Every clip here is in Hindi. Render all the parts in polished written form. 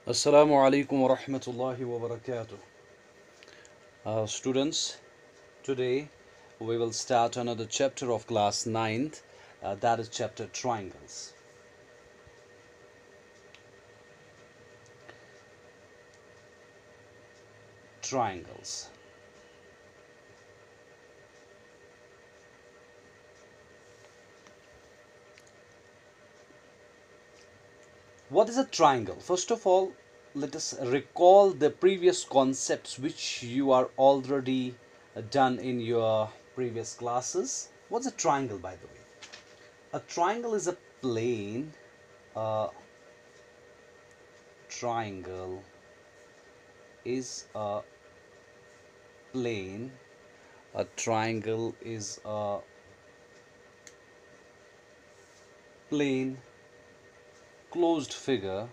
Assalamu alaikum wa rahmatullahi wa barakatuh. Students, today we will start another chapter of class 9th, that is chapter triangles. Triangles. What is a triangle? First of all, let us recall the previous concepts which you are already done in your previous classes. What's a triangle, by the way? A triangle is a plane. A triangle is a plane. A triangle is a plane closed figure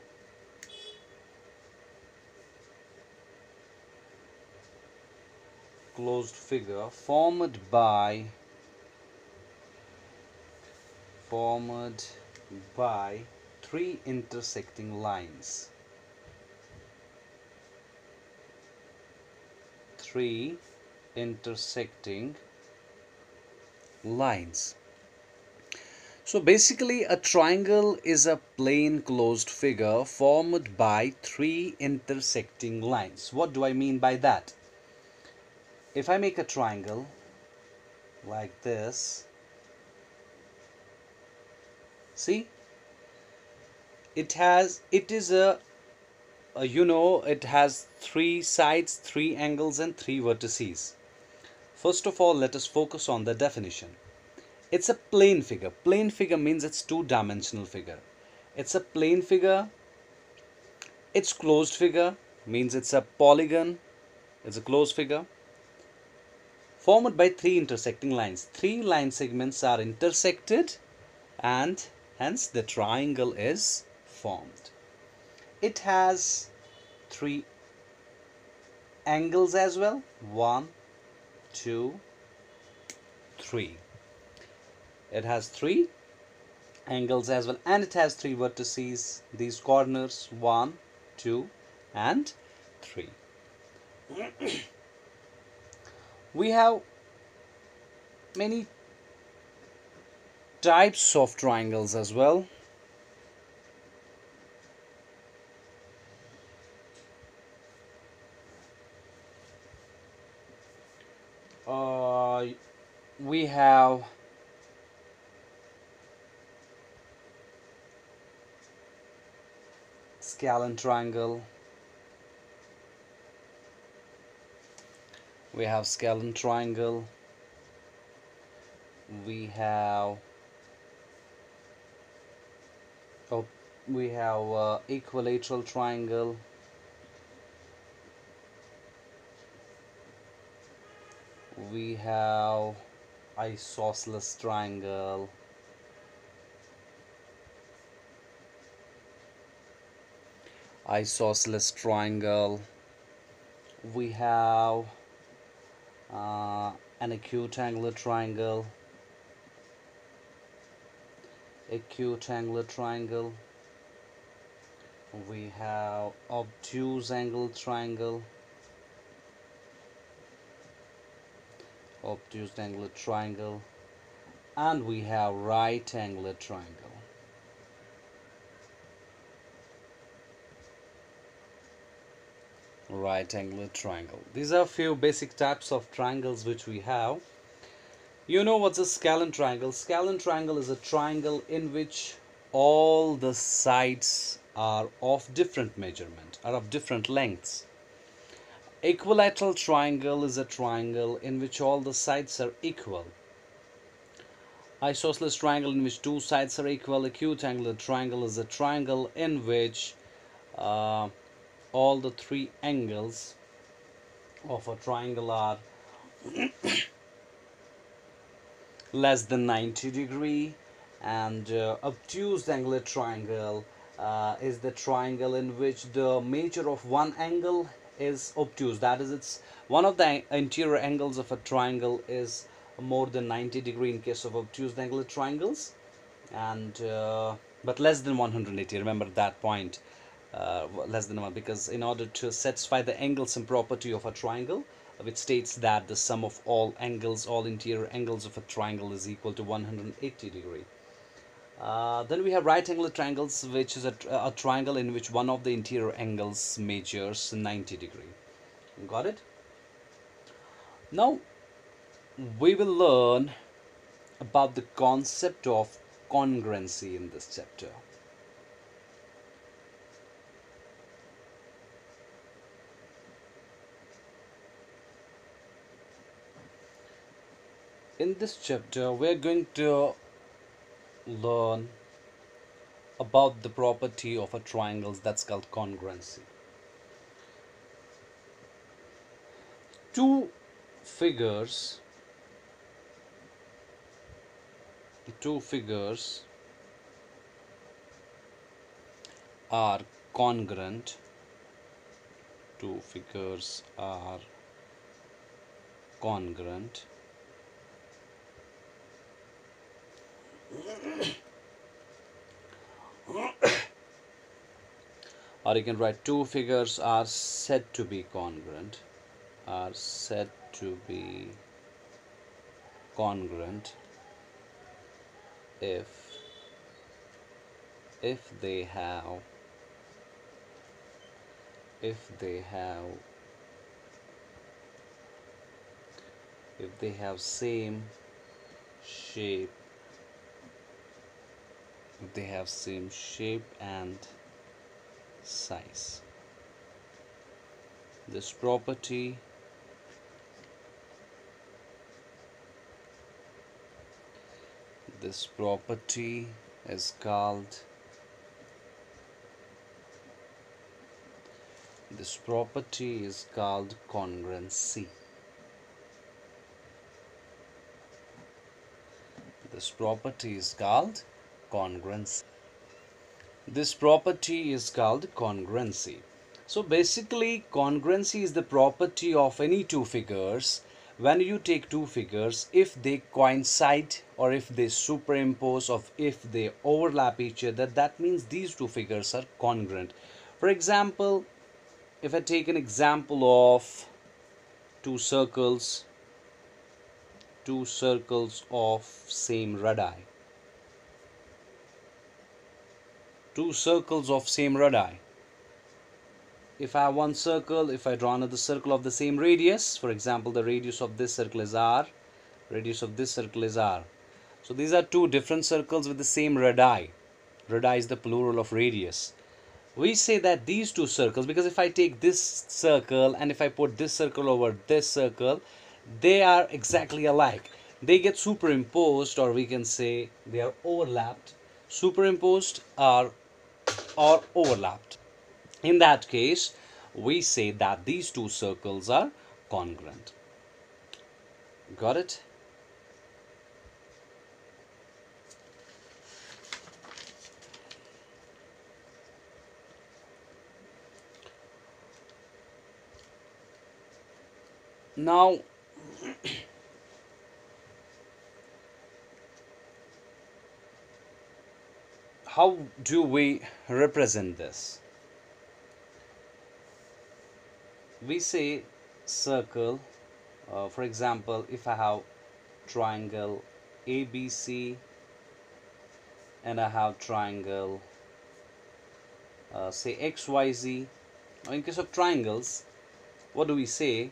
formed by three intersecting lines. Three intersecting lines. So basically, a triangle is a plane closed figure formed by three intersecting lines. What do I mean by that? If I make a triangle like this, see, it has three sides, three angles, and three vertices. First of all, let us focus on the definition. It's a plane figure. Plane figure means it's two-dimensional figure. It's a plane figure. It's closed figure means it's a polygon. It's a closed figure formed by three intersecting lines. Three line segments are intersected and hence the triangle is formed. It has three angles as well. 1, 2, 3. It has three angles as well, and it has three vertices. These corners 1, 2, and 3. We have many types of triangles as well. We have scalene triangle. We have scalene triangle. We have equilateral triangle. We have isosceles triangle. We have an acute angular triangle. We have obtuse angle triangle. And we have right angular triangle. These are a few basic types of triangles which we have. You know what's a scalene triangle? Scalene triangle is a triangle in which all the sides are of different measurement, are of different lengths. Equilateral triangle is a triangle in which all the sides are equal. Isosceles triangle in which two sides are equal. Acute angular triangle is a triangle in which all the three angles of a triangle are less than 90 degree. And obtuse angular triangle is the triangle in which the measure of one angle is obtuse. That is, it's one of the interior angles of a triangle is more than 90 degree in case of obtuse angular triangles, and but less than 180. Remember that point. less than 1, because in order to satisfy the angle sum property of a triangle, which states that the sum of all angles, all interior angles of a triangle is equal to 180 degree. Then we have right angle triangles, which is a triangle in which one of the interior angles measures 90 degree. Got it? Now we will learn about the concept of congruency in this chapter. In this chapter, we're going to learn about the property of a triangle that's called congruency. Two figures are congruent. Two figures are congruent or you can write two figures are said to be congruent, if they have same shape and size. This property is called congruency. This property is called congruency. So basically, congruency is the property of any two figures. When you take two figures, if they coincide or if they superimpose or if they overlap each other, that means these two figures are congruent. For example, if I take an example of two circles of same radii. If I have one circle, if I draw another circle of the same radius, for example, the radius of this circle is r, So these are two different circles with the same radii. Radii is the plural of radius. We say that these two circles, because if I take this circle and if I put this circle over this circle, they are exactly alike. They get superimposed, or we can say they are overlapped. Superimposed or overlapped. In that case, we say that these two circles are congruent. Got it? Now, how do we represent this? We say circle, for example, if I have triangle ABC and I have triangle say XYZ. Now in case of triangles, what do we say?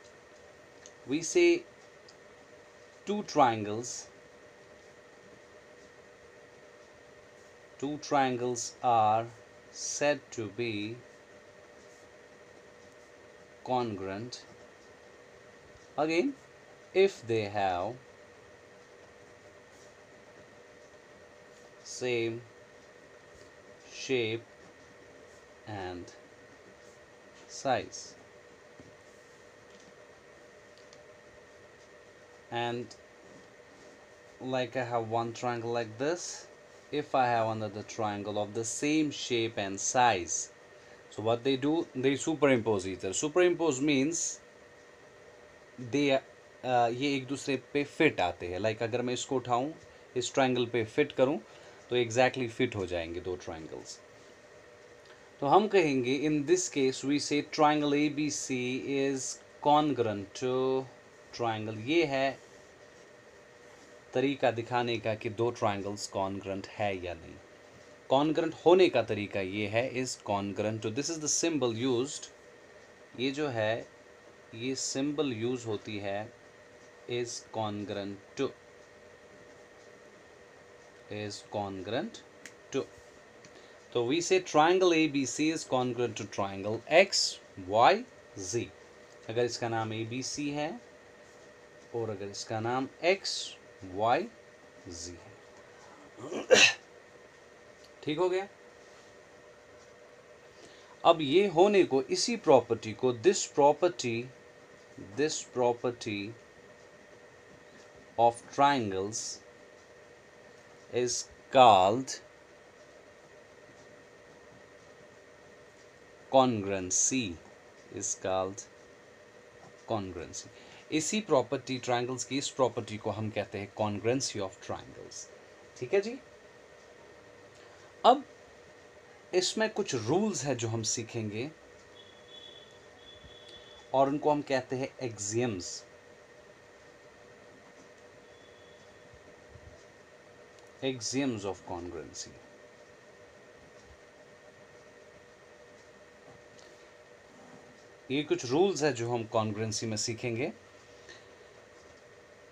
We say two triangles are said to be congruent, again, if they have same shape and size. And like I have one triangle like this, if I have another triangle of the same shape and size, so what they do, they superimpose each other. Superimpose means they ये एक दूसरे पे फिट आते हैं. लाइक अगर मैं इसको उठाऊं, इस ट्रायंगल पे फिट करूं, तो एग्जैक्टली फिट हो जाएंगे दो ट्रायंगल्स. तो हम कहेंगे in this case we say triangle A B C is congruent to triangle. ये है तरीका दिखाने का कि दो ट्राइंगल्स कॉन्ग्रुएंट है या नहीं। कॉन्ग्रुएंट होने का तरीका ये है, is congruent to, this is the symbol used, ये जो है ये सिंबल यूज होती है, is congruent to, is congruent to. तो we say triangle A B C is congruent to triangle X Y Z. अगर इसका नाम ए बी सी है और अगर इसका नाम एक्स वाई जी है। ठीक हो गया। अब ये होने को, इसी प्रॉपर्टी को, this property of triangles is called congruency, is called congruency। इसी प्रॉपर्टी, ट्राइंगल्स की इस प्रॉपर्टी को हम कहते हैं congruency ऑफ ट्राइंगल्स। ठीक है जी। अब इसमें कुछ रूल्स है जो हम सीखेंगे और उनको हम कहते हैं एक्सियम्स। Axioms of congruency. ये कुछ रूल्स है जो हम कॉन्ग्रुएंसी में सीखेंगे।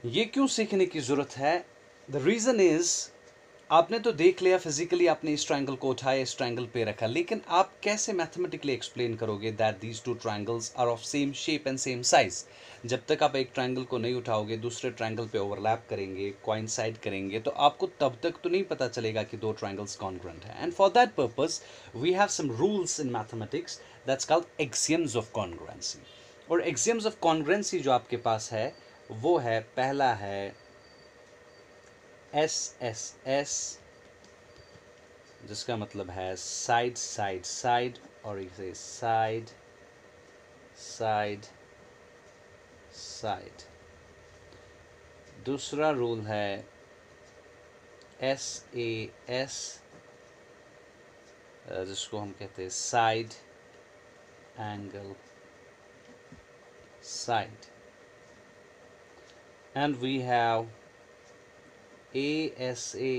ये क्यों सीखने की जरूरत है? द रीजन इज, आपने तो देख लिया फिजिकली, आपने इस ट्रायंगल को उठाया, इस ट्रायंगल पे रखा, लेकिन आप कैसे मैथमेटिकली एक्सप्लेन करोगे that these two triangles are of same shape and same size? जब तक आप एक ट्रायंगल को नहीं उठाओगे, दूसरे ट्रायंगल पे ओवरलैप करेंगे, कोइंसाइड करेंगे, तो आपको तब तक तो नहीं पता चलेगा कि दो ट्रायंगल्स कॉन्ग्रुएंट हैं। And for that purpose we have some rules in mathematics that's called axioms of congruency. और एक्सियम्स ऑफ कॉन्ग्रुएंसी जो आपके पास है वो है, पहला है SSS, जिसका मतलब है साइड साइड साइड, और इसे साइड साइड साइड। दूसरा रूल है SAS, जिसको हम कहते हैं side angle side. And we have ASA,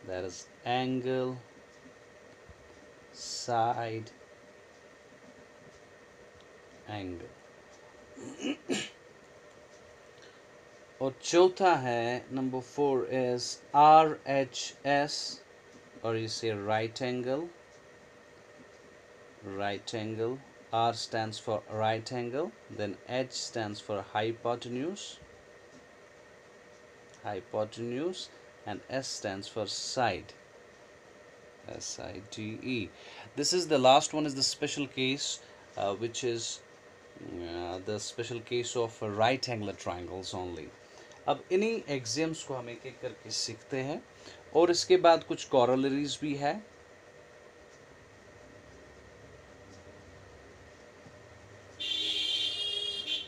that is angle side angle। और चौथा है नंबर 4 is RHS, और इसे right angle, R stands for right angle, then H stands for hypotenuse, and S stands for side, SIDE। This is the last one, is the special case, which is the special case of right angular triangles only। अब इन्हीं एक्सियम्स को हम एक एक करके सीखते हैं, और इसके बाद कुछ कॉरोलरीज भी है।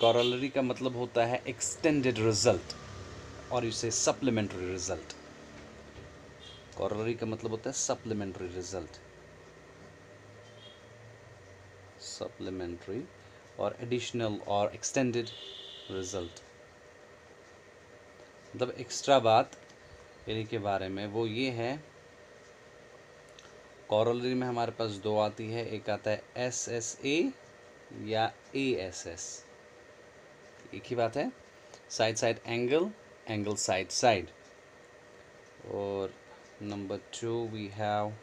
कॉरोलरी का मतलब होता है एक्सटेंडेड रिजल्ट, और इसे सप्लीमेंट्री रिजल्ट। कॉरोलरी का मतलब होता है सप्लीमेंट्री रिजल्ट, सप्लीमेंट्री और एडिशनल और एक्सटेंडेड रिजल्ट। मतलब एक्स्ट्रा बात इनके बारे में वो ये है, कॉरोलरी में हमारे पास दो आती है, एक आता है SSA या ASS, एक ही बात है, side side angle, angle side side. और number 2 we have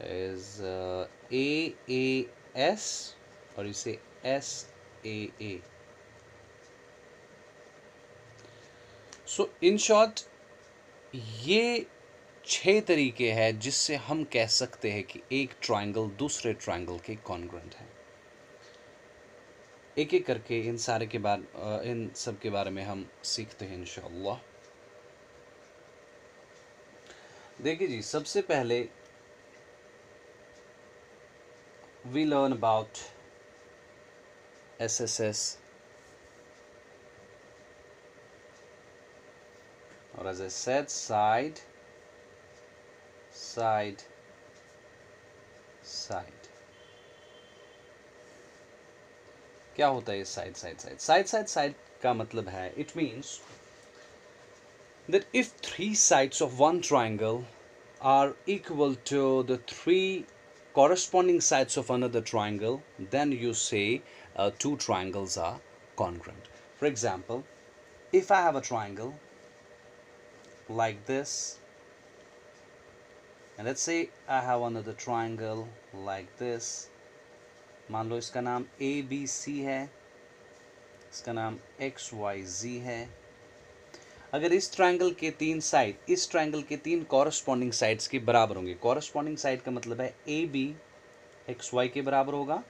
is AAS, और इसे SAA। सो इन शॉर्ट ये 6 तरीके हैं जिससे हम कह सकते हैं कि एक ट्रायंगल दूसरे ट्रायंगल के कॉन्ग्रुएंट है। एक एक करके इन सारे के बाद इन सब के बारे में हम सीखते हैं इंशाअल्लाह। देखिए जी, सबसे पहले वी लर्न अबाउट SSS, और as I said, side side. क्या होता है ये side side side? Side side side का मतलब है, it means that if three sides of one triangle are equal to the three corresponding sides of another triangle, then you say two triangles are congruent. For example, if I have a triangle like this, and let's say I have another triangle like this, मान लो इसका नाम ABC है, इसका नाम XYZ है। अगर इस ट्रायंगल के तीन साइड इस ट्रायंगल के तीन कॉरस्पॉन्डिंग साइड्स के बराबर होंगे, कॉरस्पॉन्डिंग साइड का मतलब है AB XY के बराबर होगा,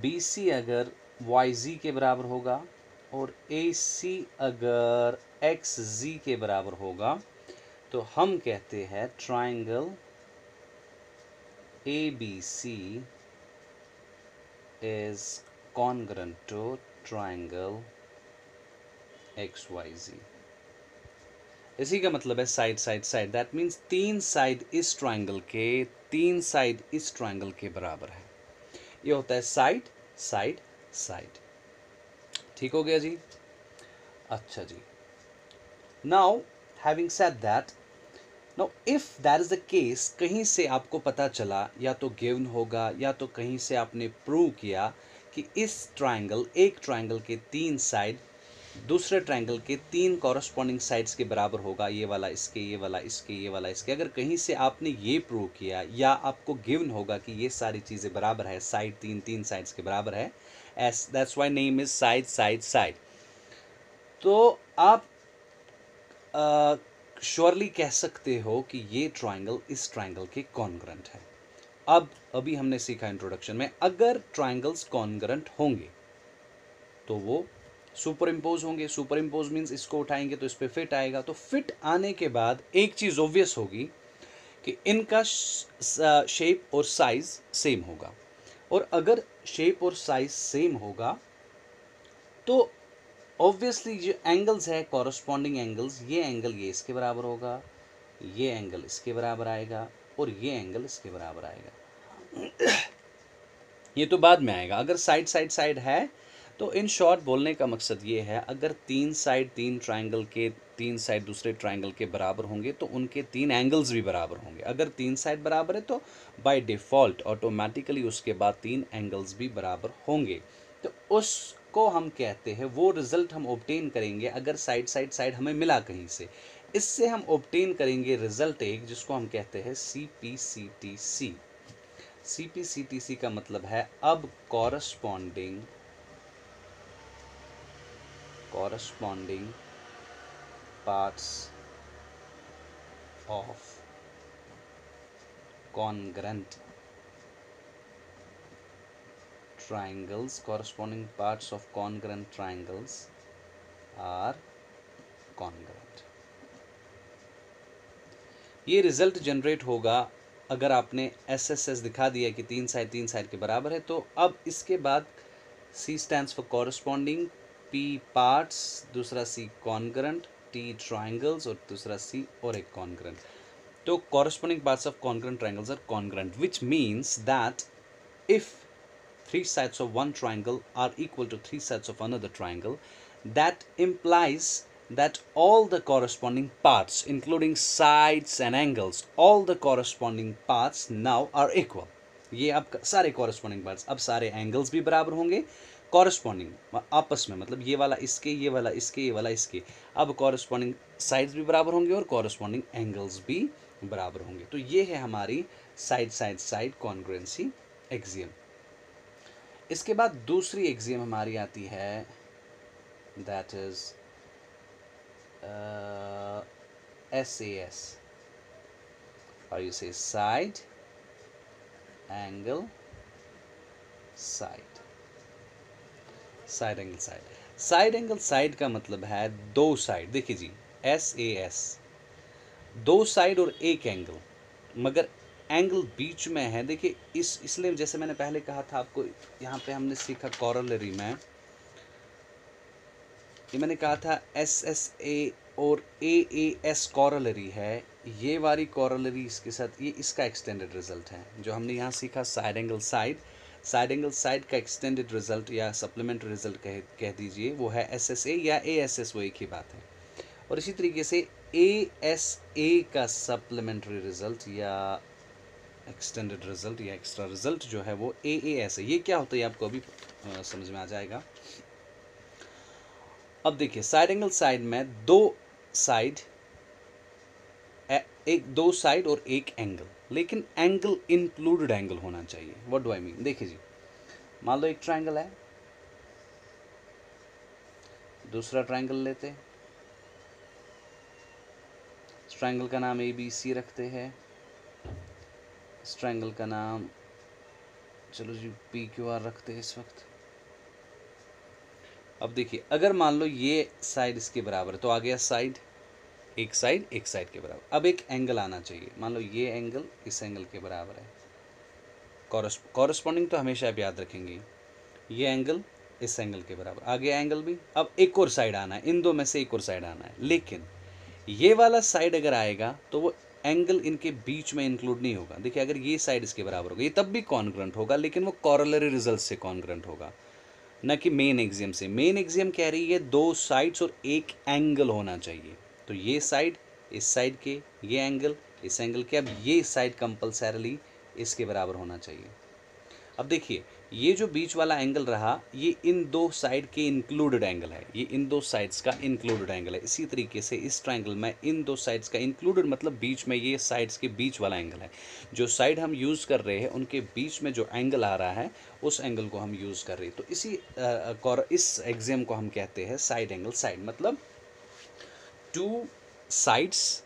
BC अगर YZ के बराबर होगा और AC अगर XZ के बराबर होगा, तो हम कहते हैं triangle ABC is congruent to triangle XYZ। इसी का मतलब है side side side, that means तीन साइड इस ट्रायंगल के तीन साइड इस ट्रायंगल के बराबर है। ये होता है साइड साइड साइड। ठीक हो गया जी? अच्छा जी, now having said that, now if that is the case, कहीं से आपको पता चला या तो गिवन होगा या तो कहीं से आपने प्रूव किया कि इस ट्रायंगल एक ट्रायंगल के तीन साइड दूसरे ट्रायंगल के तीन कॉरस्पॉन्डिंग साइड्स के बराबर होगा, ये वाला इसके, ये वाला इसके, ये वाला इसके। अगर कहीं से आपने ये प्रूव किया या आपको गिवन होगा कि ये सारी चीज़ें बराबर है, साइड तीन तीन साइड्स के बराबर है, S that's why name is side side side, तो आप श्योरली कह सकते हो कि ये ट्रायंगल इस ट्रायंगल के कॉन्ग्रुएंट है। अब अभी हमने सीखा इंट्रोडक्शन में, अगर ट्रायंगल्स कॉन्ग्रुएंट होंगे तो वो सुपर इम्पोज होंगे। सुपर इम्पोज मीन्स इसको उठाएंगे तो इस पर फिट आएगा। तो फिट आने के बाद एक चीज़ ऑब्वियस होगी कि इनका शेप और साइज सेम होगा, और अगर शेप और साइज सेम होगा तो ऑब्वियसली जो एंगल्स है कॉरस्पॉन्डिंग एंगल्स, ये एंगल ये इसके बराबर होगा, ये एंगल इसके बराबर आएगा और ये एंगल इसके बराबर आएगा। ये तो बाद में आएगा। अगर साइड साइड साइड है तो इन शॉर्ट बोलने का मकसद ये है, अगर तीन साइड तीन ट्रायंगल के तीन साइड दूसरे ट्रायंगल के बराबर होंगे तो उनके तीन एंगल्स भी बराबर होंगे। अगर तीन साइड बराबर है तो बाय डिफ़ॉल्ट ऑटोमेटिकली उसके बाद तीन एंगल्स भी बराबर होंगे। तो उसको हम कहते हैं, वो रिजल्ट हम ऑब्टेन करेंगे अगर साइड साइड साइड हमें मिला कहीं से, इससे हम ऑब्टेन करेंगे रिजल्ट एक, जिसको हम कहते हैं CPCTC। CPCTC का मतलब है अब corresponding parts of congruent triangles, corresponding parts of congruent triangles are congruent। ये रिजल्ट जनरेट होगा अगर आपने SSS दिखा दिया कि तीन साइड के बराबर है। तो अब इसके बाद C stands for corresponding, P parts, दूसरा C कॉन्ग्रुएंट, T ट्राइंगल्स और दूसरा C और एक कॉन्ग्रुएंट। तो corresponding parts of congruent triangles are congruent, which means that if three sides of one triangle are equal to three sides of another triangle, that implies that all the corresponding parts, including sides and angles, all the corresponding parts now are equal। ये अब सारे corresponding parts, अब सारे angles भी बराबर होंगे corresponding आपस में, मतलब ये वाला इसके, ये वाला इसके, ये वाला इसके। अब corresponding sides भी बराबर होंगे और corresponding angles भी बराबर होंगे। तो ये है हमारी side side side congruency axiom. इसके बाद दूसरी एक्सियम हमारी आती है, दैट इज SAS, और यू से side angle side, side angle side. Side angle side का मतलब है दो साइड। देखिए जी, SAS दो साइड और एक एंगल, मगर एंगल बीच में है। देखिए इसलिए जैसे मैंने पहले कहा था आपको, यहाँ पे हमने सीखा कॉरोलरी में, ये मैंने कहा था SSA और AAS कॉरोलरी है, ये वाली कॉरोलरी इसके साथ, ये इसका एक्सटेंडेड रिजल्ट है जो हमने यहाँ सीखा side angle side. Side angle side का एक्सटेंडेड रिजल्ट या सप्लीमेंट्री रिजल्ट कह दीजिए, वो है SSA या ASS, वो एक ही बात है। और इसी तरीके से ASA का सप्लीमेंट्री रिजल्ट या एक्सटेंडेड रिजल्ट या एक्स्ट्रा रिजल्ट जो है वो AAS है। ये क्या होता है आपको अभी समझ में आ जाएगा। अब देखिए साइड एंगल साइड में दो साइड और एक एंगल, लेकिन एंगल इंक्लूडेड एंगल होना चाहिए। व्हाट डू आई मीन, देखिए जी, मान लो एक ट्रायंगल है, दूसरा ट्रायंगल लेते हैं, इस ट्रायंगल का नाम ABC रखते हैं, इस ट्रायंगल का नाम चलो जी PQR रखते हैं इस वक्त। अब देखिए अगर मान लो ये साइड इसके बराबर है तो आ गया साइड एक साइड के बराबर। अब एक एंगल आना चाहिए, मान लो ये एंगल इस एंगल के बराबर है, कॉरस्पॉन्डिंग तो हमेशा आप याद रखेंगे, ये एंगल इस एंगल के बराबर, आ गया एंगल भी। अब एक और साइड आना है, इन दो में से एक और साइड आना है, लेकिन ये वाला साइड अगर आएगा तो वो एंगल इनके बीच में इंक्लूड नहीं होगा। देखिए अगर ये साइड इसके बराबर होगा ये तब भी कॉन्ग्रुएंट होगा, लेकिन वो कॉरोलरी रिजल्ट से कॉन्ग्रुएंट होगा, न कि मेन एक्सियम से। मेन एक्सियम कह रही है दो साइड्स और एक एंगल होना चाहिए, तो ये साइड इस साइड के, ये एंगल इस एंगल के। अब ये साइड कंपल्सरीली इसके बराबर होना चाहिए। अब देखिए ये जो बीच वाला एंगल रहा ये इन दो साइड के इंक्लूडेड एंगल है, ये इन दो साइड्स का इंक्लूडेड एंगल है। इसी तरीके से इस ट्रायंगल में इन दो साइड्स का इंक्लूडेड मतलब बीच में ये साइड्स के बीच वाला एंगल है। जो साइड हम यूज़ कर रहे हैं उनके बीच में जो एंगल आ रहा है उस एंगल को हम यूज़ कर रहे हैं। तो इस एग्जाम को हम कहते हैं साइड एंगल साइड, मतलब to sides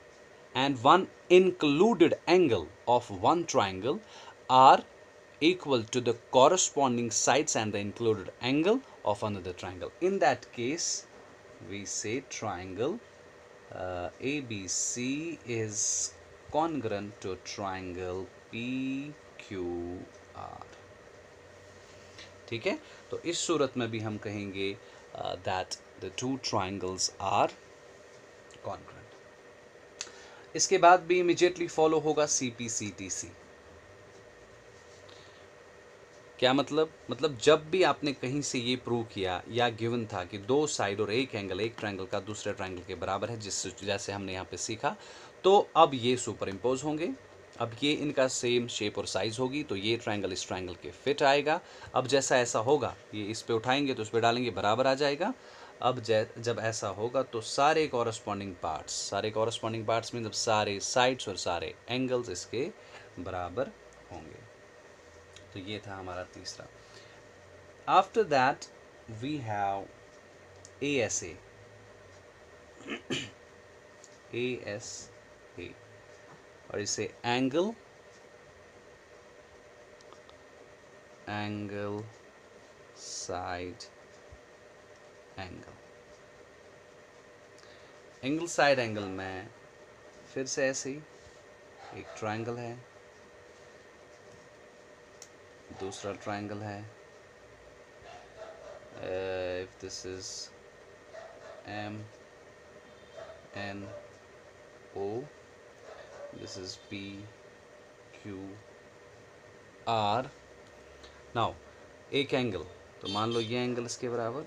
and one included angle of one triangle are equal to the corresponding sides and the included angle of another triangle. In that case we say triangle ABC is congruent to triangle PQR। ठीक है, तो इस सूरत में भी हम कहेंगे that the two triangles are congruent। इसके बाद भी इमीडिएटली फॉलो होगा CPCTC। क्या मतलब जब भी आपने कहीं से ये प्रूव किया या गिवन था कि दो साइड और एक एंगल एक ट्रायंगल का दूसरे ट्रायंगल के बराबर है, जैसे हमने यहाँ पे सीखा, तो अब ये सुपर इम्पोज होंगे। अब ये इनका सेम शेप और साइज होगी, तो ये ट्रायंगल इस ट्रायंगल के फिट आएगा। अब जैसा ऐसा होगा ये इस पे उठाएंगे तो उस पर डालेंगे, बराबर आ जाएगा। अब जब ऐसा होगा तो सारे कॉरस्पॉन्डिंग पार्ट्स मीन सारे साइड्स और सारे एंगल्स इसके बराबर होंगे। तो ये था हमारा तीसरा। After that we have ASA। ASA और इसे एंगल साइड एंगल में फिर से ऐसे ही एक ट्रायंगल है, दूसरा ट्रायंगल है, if this is MNO, this is PQR। Now एक एंगल, तो मान लो ये एंगल इसके बराबर,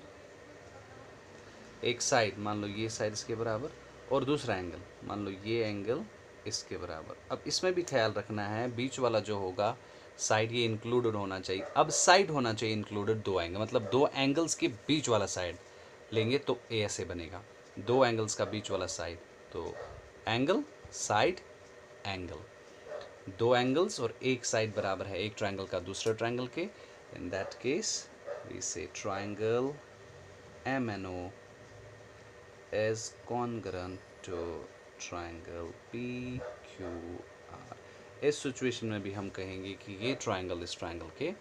एक साइड मान लो ये साइड इसके बराबर, और दूसरा एंगल मान लो ये एंगल इसके बराबर। अब इसमें भी ख्याल रखना है बीच वाला जो होगा साइड ये इंक्लूडेड होना चाहिए। अब साइड होना चाहिए इंक्लूडेड दो एंगल, मतलब दो एंगल्स के बीच वाला साइड लेंगे तो ASA बनेगा। दो एंगल्स का बीच वाला साइड तो एंगल साइड एंगल, दो एंगल्स और एक साइड बराबर है एक ट्रायंगल का दूसरे ट्रायंगल के। इन दैट केस वी से triangle MNO is congruent to triangle PQR। इस सिचुएशन में भी हम कहेंगे कि ये ट्रायंगल इस ट्रायंगल के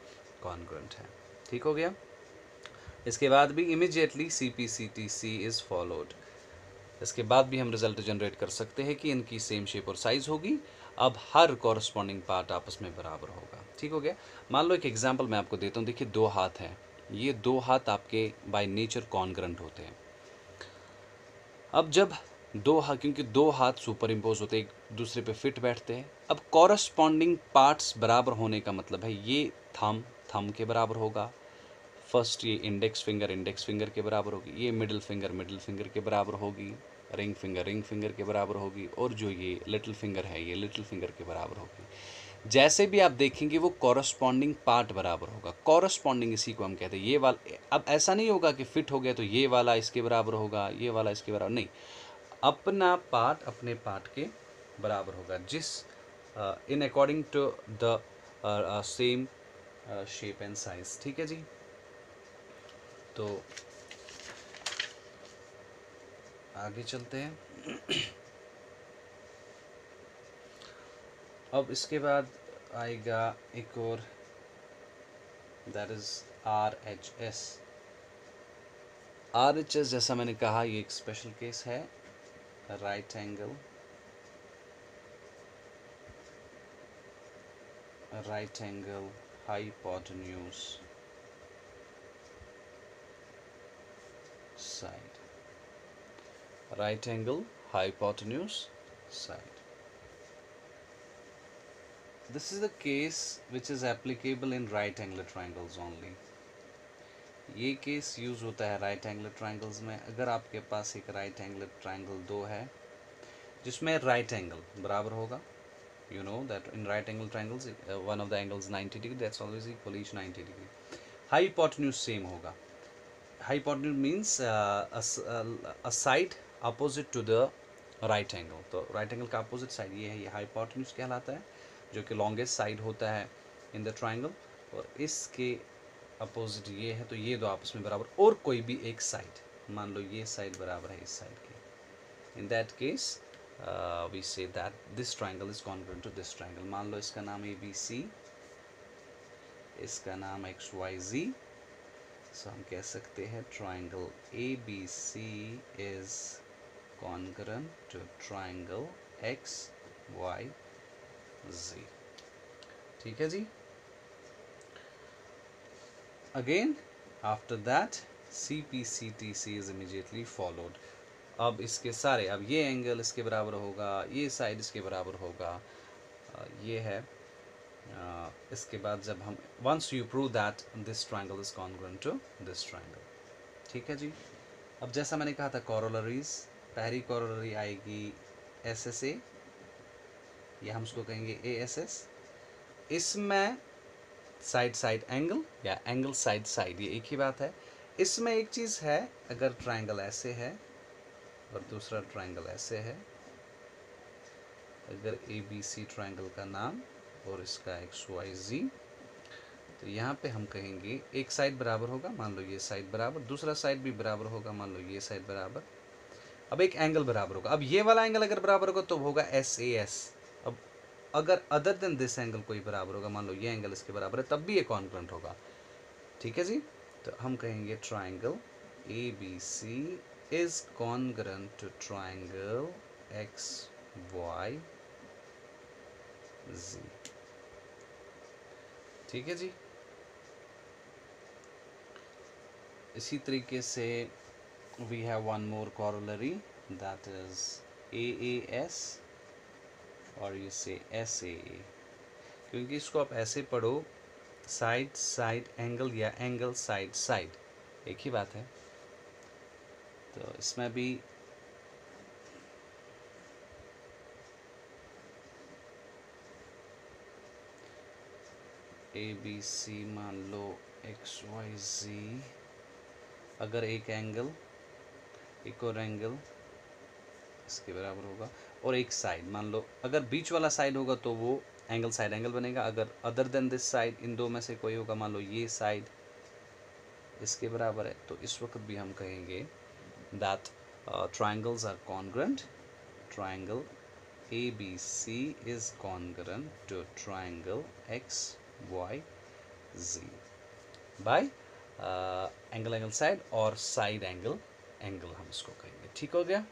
कॉन्ग्रुएंट है। ठीक हो गया। इसके बाद भी इमीडिएटली CPCTC इज फॉलोड। इसके बाद भी हम रिजल्ट जनरेट कर सकते हैं कि इनकी सेम शेप और साइज होगी। अब हर कॉरस्पॉन्डिंग पार्ट आपस में बराबर होगा। ठीक हो गया। मान लो एक एग्जांपल मैं आपको देता हूँ। देखिए दो हाथ हैं, ये दो हाथ आपके बाय नेचर कॉन्ग्रुएंट होते हैं। अब जब दो हाथ, क्योंकि दो हाथ सुपर इम्पोज होते हैं, एक दूसरे पे फिट बैठते हैं। अब कॉरस्पॉन्डिंग पार्ट्स बराबर होने का मतलब है ये थम के बराबर होगा, फर्स्ट ये इंडेक्स फिंगर के बराबर होगी, ये मिडिल फिंगर के बराबर होगी, रिंग फिंगर के बराबर होगी, और जो ये लिटिल फिंगर है ये लिटिल फिंगर के बराबर होगी। जैसे भी आप देखेंगे वो कॉरस्पॉन्डिंग पार्ट बराबर होगा। कॉरस्पॉन्डिंग इसी को हम कहते हैं, ये वाला। अब ऐसा नहीं होगा कि फिट हो गया तो ये वाला इसके बराबर होगा, ये वाला इसके बराबर नहीं, अपना पार्ट अपने पार्ट के बराबर होगा, जिस इन according to the same shape and size. ठीक है जी। तो आगे चलते हैं। अब इसके बाद आएगा एक और, दैट इज RHS। RHS जैसा मैंने कहा ये एक स्पेशल केस है, right angle hypotenuse side, right angle hypotenuse side. This is the case which is applicable in right angular triangles only. ये केस यूज होता है राइट एंगुलर ट्रायंगल्स में। अगर आपके पास एक राइट एंगुलर ट्रायंगल 2 है जिसमें राइट एंगल बराबर होगा, you know that in right angle triangles one of the angles 90 degree, that's always equal each 90 degree. Hypotenuse same होगा। Hypotenuse means a side opposite to the right angle। तो right angle का opposite side ये है, ये hypotenuse कहलाता है, जो कि longest side होता है in the triangle, और इसके अपोजिट ये है, तो ये दो आपस में बराबर, और कोई भी एक साइड, मान लो ये साइड बराबर है इस साइड के, in that case we say that this triangle is congruent to this triangle। मान लो इसका नाम ABC, इसका नाम XYZ, so हम कह सकते हैं triangle ABC is congruent to triangle XYZ। ठीक है जी। Again after that CPCTC is immediately followed। अब इसके सारे, अब ये एंगल इसके बराबर होगा, ये साइड इसके बराबर होगा, ये है। इसके बाद जब हम once you prove that this triangle is congruent to this triangle। ठीक है जी। अब जैसा मैंने कहा था corollaries, पहली corollary आएगी SSA, या हम उसको कहेंगे ASS। इसमें साइड एंगल या एंगल साइड ये एक ही बात है। इसमें एक चीज़ है, अगर ट्रायंगल ऐसे है और दूसरा ट्रायंगल ऐसे है, अगर ABC ट्रायंगल का नाम और इसका XYZ, तो यहाँ पे हम कहेंगे एक साइड बराबर होगा, मान लो ये साइड बराबर, दूसरा साइड भी बराबर होगा, मान लो ये साइड बराबर। अब एक एंगल बराबर होगा, अब ये वाला एंगल अगर बराबर होगा तो होगा SAS। अब अगर अदर देन दिस एंगल कोई बराबर होगा, मान लो ये एंगल इसके बराबर है, तब भी ये कॉन्ग्रुएंट होगा। ठीक है जी। तो हम कहेंगे triangle ABC is congruent to triangle XYZ। ठीक है जी। इसी तरीके से we have one more corollary, that is AAS और ये से SAA। क्योंकि इसको आप ऐसे पढ़ो, साइड एंगल या एंगल साइड एक ही बात है। तो इसमें भी ABC मान लो XYZ, अगर एक एंगल एक और एंगल इसके बराबर होगा, और एक साइड, मान लो अगर बीच वाला साइड होगा तो वो एंगल साइड एंगल बनेगा, अगर अदर देन दिस साइड इन दो में से कोई होगा, मान लो ये साइड इसके बराबर है, तो इस वक्त भी हम कहेंगे that triangles are congruent, triangle ABC is congruent to triangle XYZ by angle side और साइड एंगल हम इसको कहेंगे। ठीक हो गया।